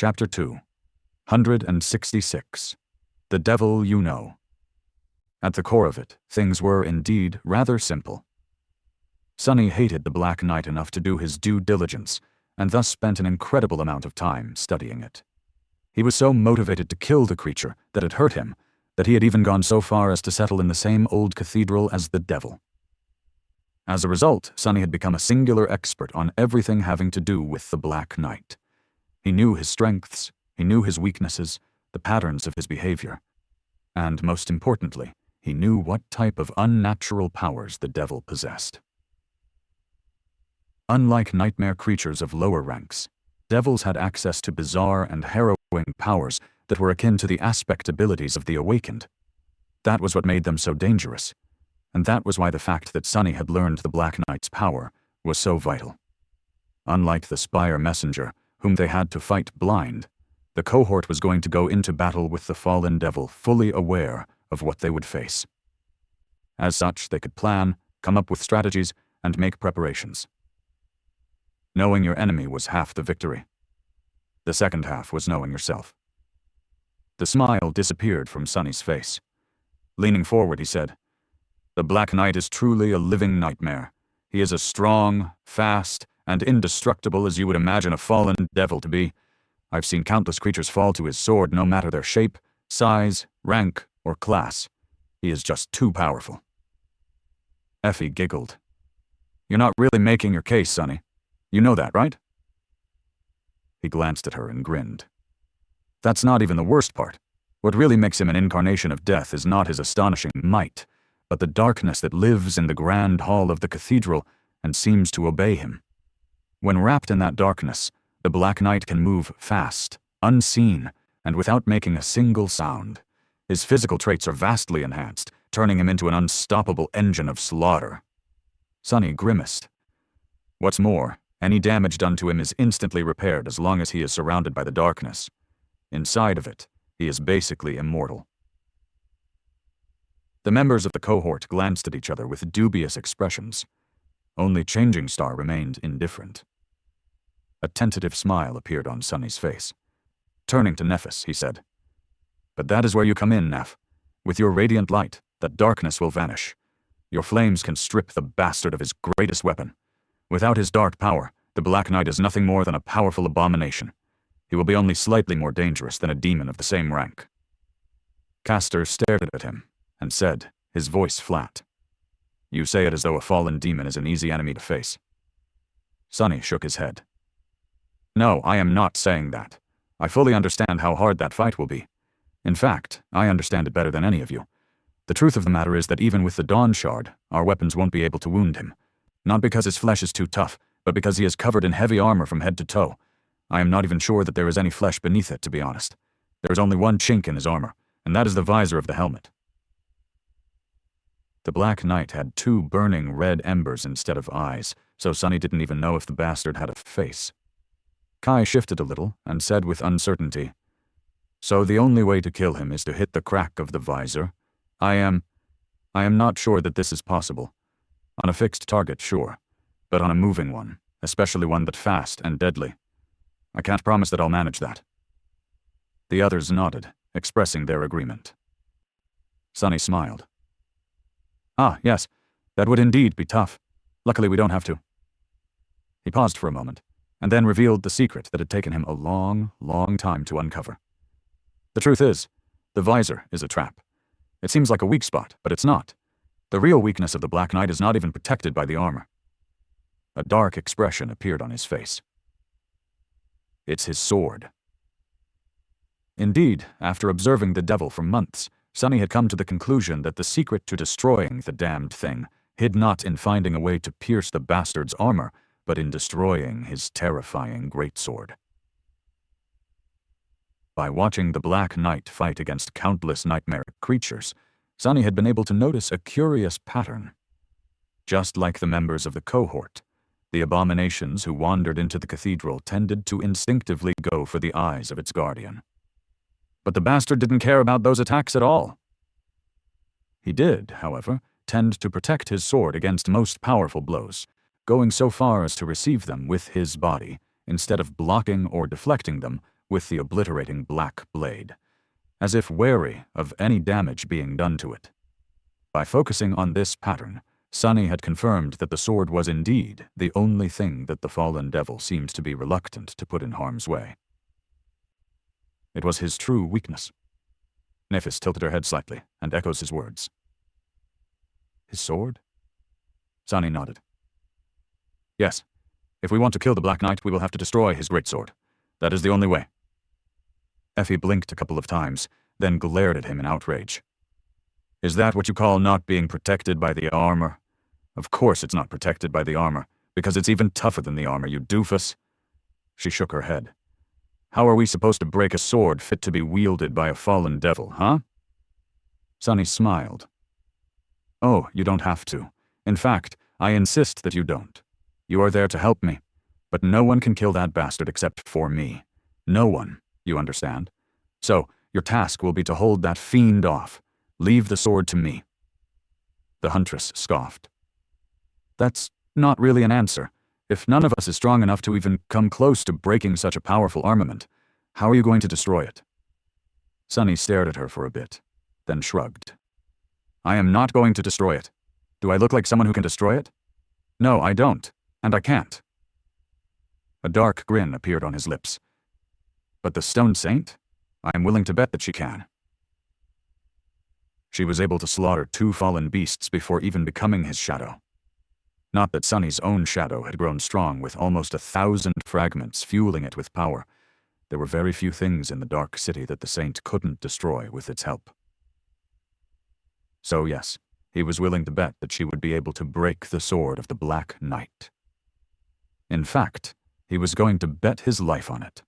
Chapter 2, 166. The Devil You Know. At the core of it, things were indeed rather simple. Sonny hated the Black Knight enough to do his due diligence, and thus spent an incredible amount of time studying it. He was so motivated to kill the creature that had hurt him, that he had even gone so far as to settle in the same old cathedral as the devil. As a result, Sonny had become a singular expert on everything having to do with the Black Knight. He knew his strengths, he knew his weaknesses, the patterns of his behavior, and most importantly, he knew what type of unnatural powers the devil possessed. Unlike nightmare creatures of lower ranks, devils had access to bizarre and harrowing powers that were akin to the aspect abilities of the awakened. That was what made them so dangerous, and that was why the fact that Sonny had learned the Black Knight's power was so vital. Unlike the Spire Messenger, whom they had to fight blind, the cohort was going to go into battle with the fallen devil fully aware of what they would face. As such, they could plan, come up with strategies, and make preparations. Knowing your enemy was half the victory. The second half was knowing yourself. The smile disappeared from Sonny's face. Leaning forward, he said, "The Black Knight is truly a living nightmare. He is as strong, fast, and indestructible as you would imagine a fallen devil to be. I've seen countless creatures fall to his sword no matter their shape, size, rank, or class. He is just too powerful." Effie giggled. "You're not really making your case, Sonny. You know that, right?" He glanced at her and grinned. "That's not even the worst part. What really makes him an incarnation of death is not his astonishing might, but the darkness that lives in the grand hall of the cathedral and seems to obey him. When wrapped in that darkness, the Black Knight can move fast, unseen, and without making a single sound. His physical traits are vastly enhanced, turning him into an unstoppable engine of slaughter." Sonny grimaced. "What's more, any damage done to him is instantly repaired as long as he is surrounded by the darkness. Inside of it, he is basically immortal." The members of the cohort glanced at each other with dubious expressions. Only Changing Star remained indifferent. A tentative smile appeared on Sonny's face. Turning to Nephis, he said, "But that is where you come in, Neph. With your radiant light, that darkness will vanish. Your flames can strip the bastard of his greatest weapon. Without his dark power, the Black Knight is nothing more than a powerful abomination. He will be only slightly more dangerous than a demon of the same rank." Castor stared at him and said, his voice flat, "You say it as though a fallen demon is an easy enemy to face." Sonny shook his head. "No, I am not saying that. I fully understand how hard that fight will be. In fact, I understand it better than any of you. The truth of the matter is that even with the Dawn Shard, our weapons won't be able to wound him. Not because his flesh is too tough, but because he is covered in heavy armor from head to toe. I am not even sure that there is any flesh beneath it, to be honest. There is only one chink in his armor, and that is the visor of the helmet." The Black Knight had two burning red embers instead of eyes, so Sonny didn't even know if the bastard had a face. Kai shifted a little and said with uncertainty, "So the only way to kill him is to hit the crack of the visor? I am not sure that this is possible. On a fixed target, sure, but on a moving one, especially one that's fast and deadly. I can't promise that I'll manage that." The others nodded, expressing their agreement. Sonny smiled. "Ah, yes, that would indeed be tough. Luckily we don't have to." He paused for a moment, and then revealed the secret that had taken him a long, long time to uncover. "The truth is, the visor is a trap. It seems like a weak spot, but it's not. The real weakness of the Black Knight is not even protected by the armor." A dark expression appeared on his face. "It's his sword." Indeed, after observing the devil for months, Sonny had come to the conclusion that the secret to destroying the damned thing hid not in finding a way to pierce the bastard's armor, but in destroying his terrifying greatsword. By watching the Black Knight fight against countless nightmare creatures, Sonny had been able to notice a curious pattern. Just like the members of the cohort, the abominations who wandered into the cathedral tended to instinctively go for the eyes of its guardian. But the bastard didn't care about those attacks at all. He did, however, tend to protect his sword against most powerful blows, going so far as to receive them with his body, instead of blocking or deflecting them with the obliterating black blade, as if wary of any damage being done to it. By focusing on this pattern, Sunny had confirmed that the sword was indeed the only thing that the fallen devil seemed to be reluctant to put in harm's way. It was his true weakness. Nephis tilted her head slightly and echoes his words. His sword? Sunny nodded. Yes. If we want to kill the Black Knight, we will have to destroy his greatsword. That is the only way. Effie blinked a couple of times, then glared at him in outrage. Is that what you call not being protected by the armor? Of course it's not protected by the armor, because it's even tougher than the armor, you doofus. She shook her head. How are we supposed to break a sword fit to be wielded by a fallen devil, huh? Sunny smiled. Oh, you don't have to. In fact, I insist that you don't. You are there to help me, but no one can kill that bastard except for me. No one, you understand? So, your task will be to hold that fiend off. Leave the sword to me. The huntress scoffed. That's not really an answer. If none of us is strong enough to even come close to breaking such a powerful armament, how are you going to destroy it? Sunny stared at her for a bit, then shrugged. I am not going to destroy it. Do I look like someone who can destroy it? No, I don't, and I can't. A dark grin appeared on his lips. But the Stone Saint? I am willing to bet that she can. She was able to slaughter 2 fallen beasts before even becoming his shadow. Not that Sunny's own shadow had grown strong with almost 1,000 fragments fueling it with power. There were very few things in the Dark City that the Saint couldn't destroy with its help. So yes, he was willing to bet that she would be able to break the sword of the Black Knight. In fact, he was going to bet his life on it.